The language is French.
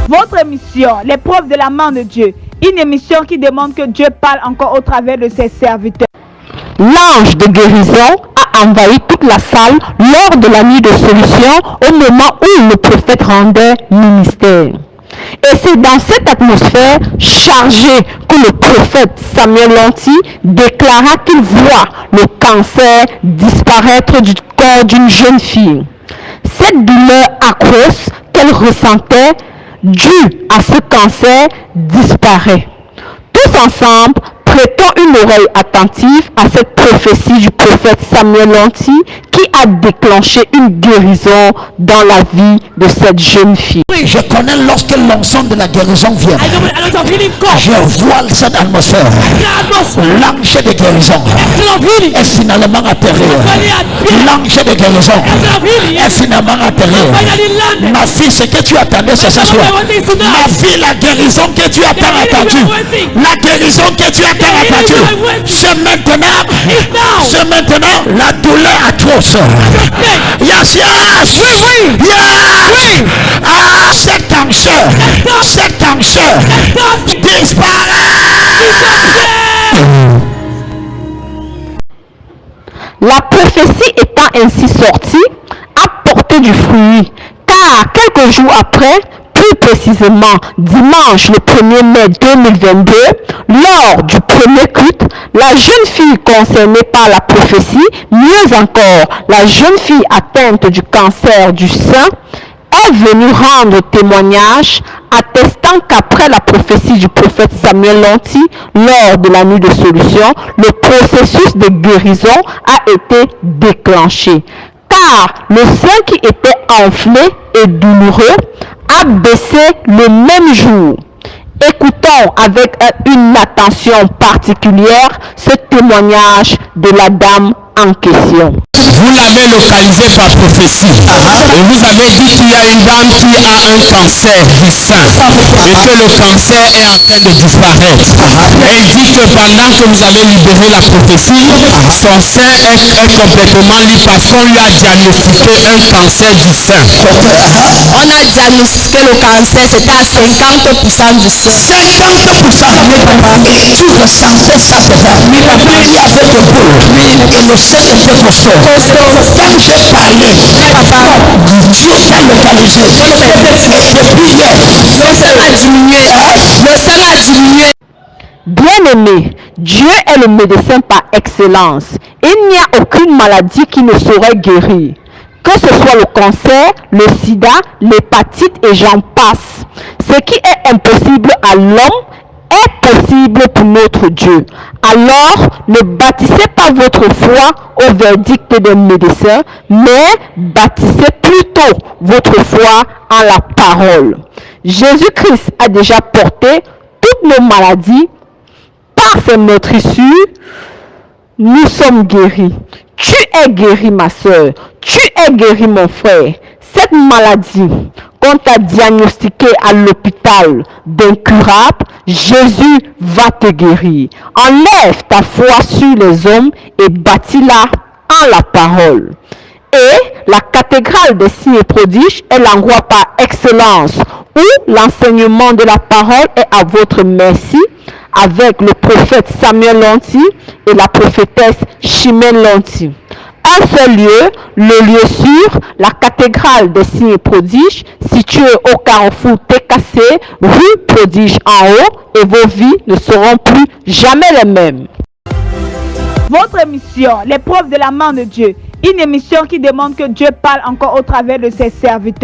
Votre émission, l'épreuve de la main de Dieu. Une émission qui demande que Dieu parle encore au travers de ses serviteurs. L'ange de guérison a envahi toute la salle lors de la nuit de solution au moment où le prophète rendait ministère. Et c'est dans cette atmosphère chargée que le prophète Samuel Lanty déclara qu'il voit le cancer disparaître du corps d'une jeune fille. Cette douleur atroce qu'elle ressentait due à ce cancer disparaît. Tous ensemble, prêtons une oreille attentive à cette prophétie du prophète Samuel Lanty qui a déclenché une guérison dans la vie de cette jeune fille. Oui, je connais lorsque l'onction de la guérison vient. Je vois cette atmosphère. L'ange de guérison est finalement atterri. L'ange de guérison est finalement atterri. Ma fille, ce que tu attendais, c'est ce soir. Ma fille, la guérison que tu as tant attendue. La guérison que tu as tant attendue. C'est maintenant. C'est maintenant la douleur atroce. Yes, yes. Oui. Yes. Ah, cet cancer disparaît. La prophétie étant ainsi sortie, a porté du fruit, car quelques jours après, plus précisément dimanche le 1er mai 2022, lors du premier culte, la jeune fille concernée par la prophétie, mieux encore, la jeune fille atteinte du cancer du sein, est venue rendre témoignage attestant qu'après la prophétie du prophète Samuel Lanty, lors de la nuit de solution, le processus de guérison a été déclenché. Car le sein qui était enflé et douloureux a baissé le même jour. Écoutons avec une attention particulière ce témoignage de la dame en question. Vous l'avez localisé par prophétie et vous avez dit qu'il y a une dame qui a un cancer du sein et que le cancer est en train de disparaître. Elle dit que pendant que vous avez libéré la prophétie, son sein est complètement libre parce qu'on lui a diagnostiqué un cancer du sein. On a diagnostiqué le cancer, c'était à 50% du sein. 50%. Mais papa, tu ressentais ça déjà. Mais papa, il y avait de boule. Mais le sein était costaud. Quand j'ai parlé, papa, Dieu t'a localisé. Depuis hier, le sein a diminué. Le sein a diminué. Bien-aimé, Dieu est le médecin par excellence. Il n'y a aucune maladie qui ne saurait guérir. Que ce soit le cancer, le sida, l'hépatite et j'en passe. Ce qui est impossible à l'homme est possible pour notre Dieu. Alors, ne bâtissez pas votre foi au verdict des médecins, mais bâtissez plutôt votre foi en la parole. Jésus-Christ a déjà porté toutes nos maladies. Par ses meurtrissures, nous sommes guéris. Tu es guéri, ma soeur. Tu es guéri, mon frère. Cette maladie qu'on t'a diagnostiquée à l'hôpital d'incurable, Jésus va te guérir. Enlève ta foi sur les hommes et bâtis-la en la parole. Et la cathédrale des signes et prodiges est l'endroit par excellence où l'enseignement de la parole est à votre merci, avec le prophète Samuel Lanty et la prophétesse Chimène Lanty. Un seul lieu, le lieu sûr, la cathédrale des signes et prodiges, située au carrefour TKC, rue Prodige en haut, et vos vies ne seront plus jamais les mêmes. Votre émission, l'épreuve de la main de Dieu. Une émission qui demande que Dieu parle encore au travers de ses serviteurs.